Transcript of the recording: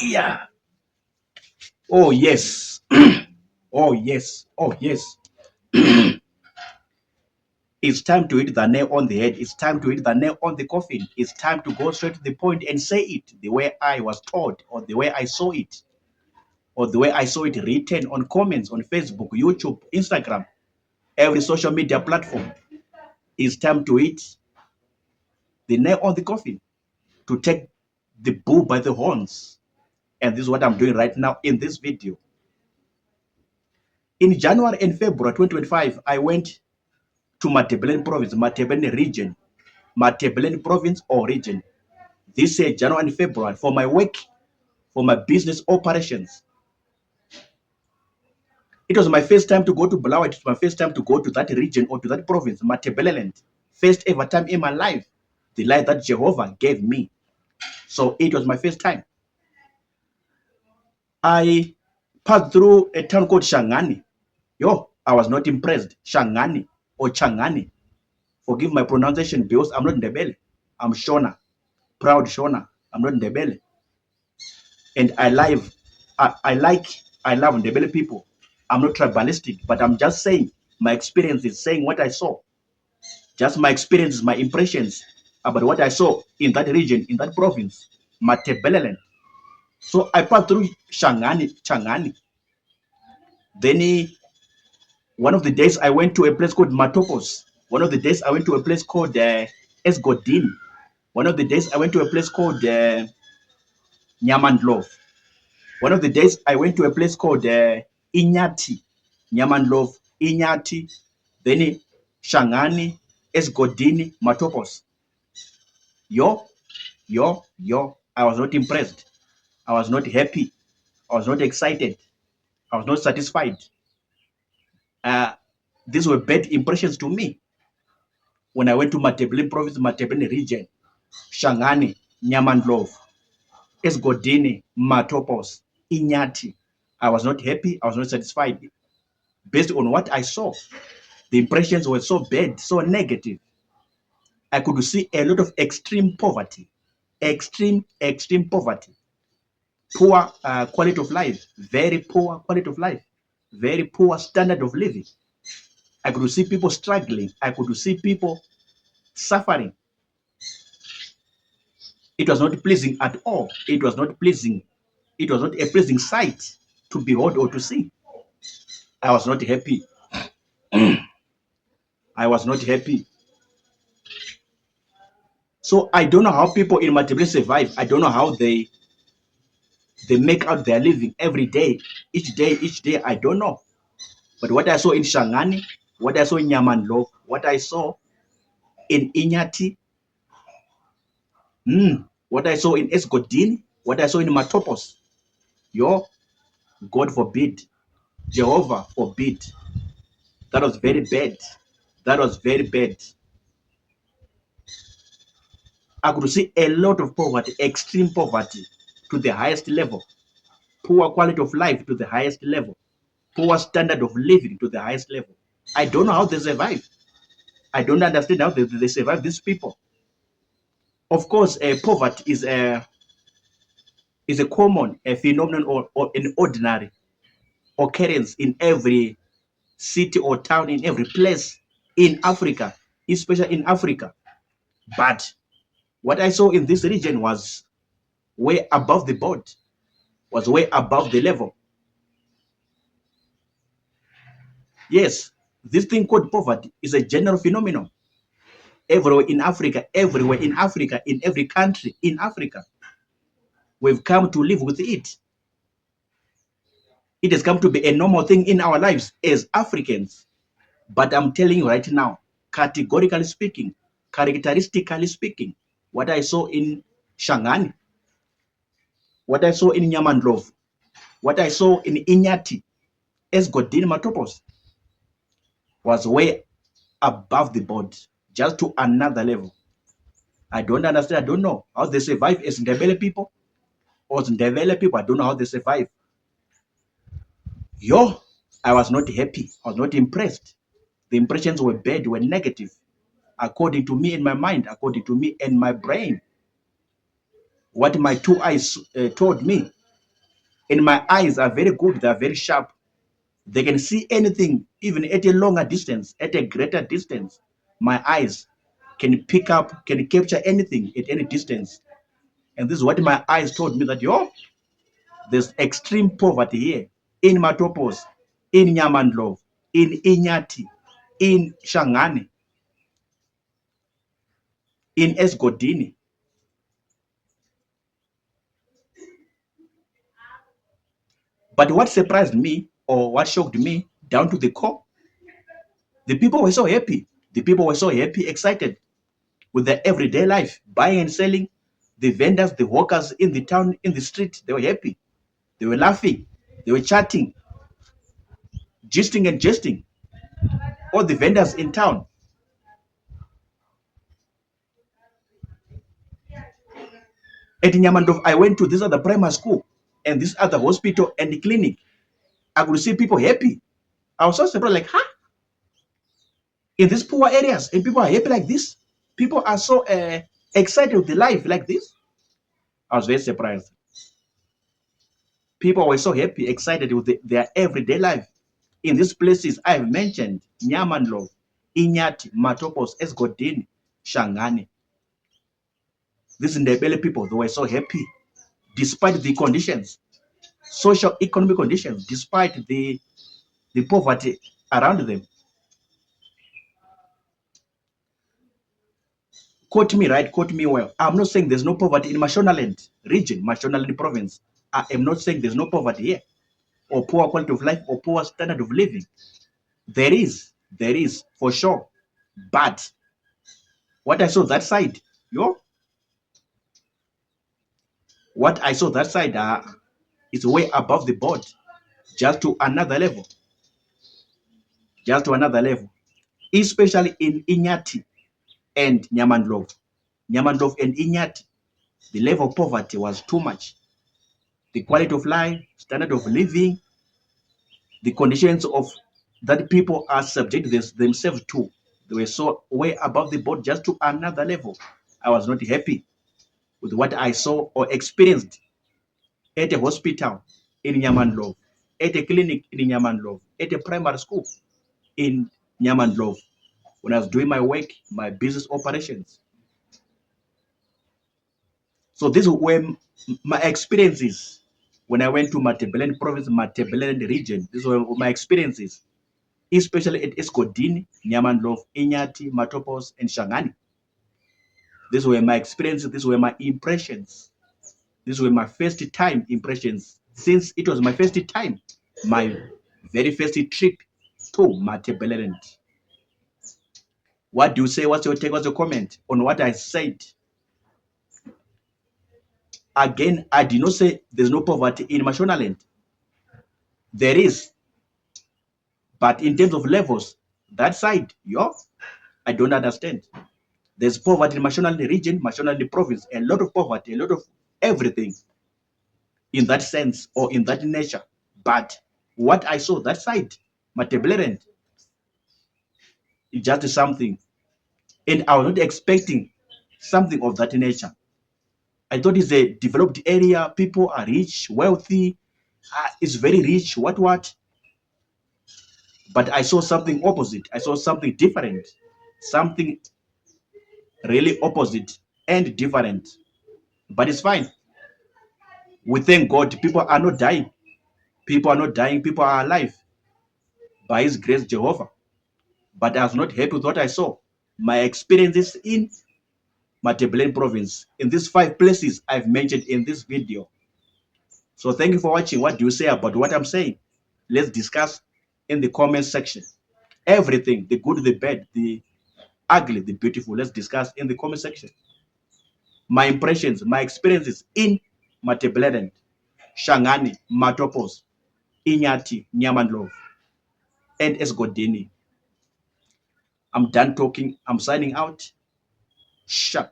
Yeah. Oh yes. Oh yes. Oh yes. It's time to hit the nail on the head. It's time to hit the nail on the coffin. It's time to go straight to the point and say it the way I was taught, or the way I saw it, or the way I saw it written on comments on Facebook, YouTube, Instagram, every social media platform. It's time to hit the nail on the coffin, to take the bull by the horns. And this is what I'm doing right now in this video. In January and February 2025, I went to Matabeleland province, Matabeleland region, Matabeleland province or region. This year, January and February, for my work, for my business operations. It was my first time to go to Bulawayo. It was my first time to go to that region or to that province, Matabeleland. First ever time in my life, the life that Jehovah gave me. So it was my first time. I passed through a town called Shangani. Yo, I was not impressed. Shangani or Changani. Forgive my pronunciation because I'm not Ndebele. I'm Shona. Proud Shona. I'm not Ndebele. And I love Ndebele people. I'm not tribalistic, but I'm just saying my experiences, saying what I saw. Just my experiences, my impressions about what I saw in that region, in that province, Matabeleland. So I passed through Changani. Then one of the days I went to a place called Matopos. One of the days I went to a place called Esgodin. One of the days I went to a place called Nyamandlov. One of the days I went to a place called Inyati. Nyamandlov, Inyati, then Shangani, Esgodini, Matopos. Yo, I was not impressed. I was not happy. I was not excited. I was not satisfied. These were bad impressions to me. When I went to Matabeleland province, Matabeleland region, Shangani, Nyamandlov, Esgodini, Matopos, Inyati, I was not happy. I was not satisfied. Based on what I saw, the impressions were so bad, so negative. I could see a lot of extreme poverty, extreme poverty, poor quality of life, very poor quality of life, very poor standard of living. I could see people struggling. I could see people suffering. It was not pleasing at all. It was not pleasing. It was not a pleasing sight to behold or to see. I was not happy. I was not happy. So I don't know how people in Matabeleland survive. I don't know how they make out their living every day, each day. I don't know. But what I saw in Shangani, what I saw in Nyamandlov, what I saw in Inyati, what I saw in Esgodin, what I saw in Matopos, God forbid, Jehovah forbid. That was very bad. That was very bad. I could see a lot of poverty, extreme poverty to the highest level, poor quality of life to the highest level, poor standard of living to the highest level. I don't know how they survive. I don't understand how they survive, these people. Of course, poverty is a common phenomenon or an ordinary occurrence in every city or town, in every place in Africa, especially in Africa. But what I saw in this region was way above the board, was way above the level. Yes, this thing called poverty is a general phenomenon everywhere in Africa, in every country in Africa. We've come to live with it. It has come to be a normal thing in our lives as Africans. But I'm telling you right now, categorically speaking, characteristically speaking, what I saw in Shangani, what I saw in Nyamandlov, what I saw in Inyati, Esgodini Matopos, was way above the board, just to another level. I don't understand. I don't know how they survive as Ndebele people or as Ndebele people. I don't know how they survive. Yo, I was not happy. I was not impressed. The impressions were bad, were negative, according to me in my mind, according to me and my brain. What my two eyes told me. And my eyes are very good. They are very sharp. They can see anything, even at a longer distance, at a greater distance. My eyes can pick up, can capture anything at any distance. And this is what my eyes told me that, yo, there's extreme poverty here in Matopos, in Nyamandlov, in Inyati, in Shangani, in Esgodini. But what surprised me or what shocked me down to the core, the people were so happy. The people were so happy, excited with their everyday life, buying and selling. The vendors, the workers in the town, in the street, they were happy. They were laughing. They were chatting, gisting and jesting. All the vendors in town. At Nyamandov, I went to this other primary school and this other hospital and the clinic. I could see people happy. I was so surprised, like, huh? In these poor areas, and people are happy like this. People are so excited with the life like this. I was very surprised. People were so happy, excited with their everyday life. In these places I've mentioned, Nyamanlov, Inyati, Matopos, Esgodini, Shangani. These Ndebele people, they were so happy despite the conditions, social economic conditions, despite the poverty around them. Quote me right, quote me well. I'm not saying there's no poverty in Mashonaland region, Mashonaland province. I am not saying there's no poverty here, or poor quality of life, or poor standard of living. There is for sure. But what I saw that side, yo, what I saw that side is way above the board, just to another level, just to another level, especially in Inyati and Nyamandlov. Nyamandlov and Inyati, the level of poverty was too much. The quality of life, standard of living, the conditions of that people are subject themselves to, they were so way above the board, just to another level. I was not happy with what I saw or experienced at a hospital in Nyamandlov, at a clinic in Nyamandlov, at a primary school in Nyamandlov, when I was doing my work, my business operations. So these were my experiences when I went to Matabeleland province, Matabeleland region. These were my experiences, especially at Eskodini, Nyamandlov, Inyati, Matopos, and Shangani. These were my experiences. These were my impressions. These were my first time impressions. Since it was my first time, my very first trip to Matabeleland. What do you say? What's your take? What's your comment on what I said? Again, I did not say there's no poverty in Mashonaland. There is, but in terms of levels, that side, yo, I don't understand. There's poverty in Mashonaland region, Mashonaland province, a lot of poverty, a lot of everything in that sense or in that nature. But what I saw that side, Matabeleland, is just something. And I was not expecting something of that nature. I thought it's a developed area, people are rich, wealthy, it's very rich, what. But I saw something opposite. I saw something different, something really opposite and different. But it's fine. We thank God. People are not dying. People are not dying. People are alive by His grace, Jehovah. But I was not happy with what I saw. My experiences in Matabeleland province, in these 5 places I've mentioned in this video. So thank you for watching. What do you say about what I'm saying? Let's discuss in the comment section. Everything, the good, the bad, the ugly, the beautiful, let's discuss in the comment section. My impressions, my experiences in Matabeleland, Shangani, Matopos, Inyati, Nyamandlov, and Esgodini. I'm done talking. I'm signing out. Sharp.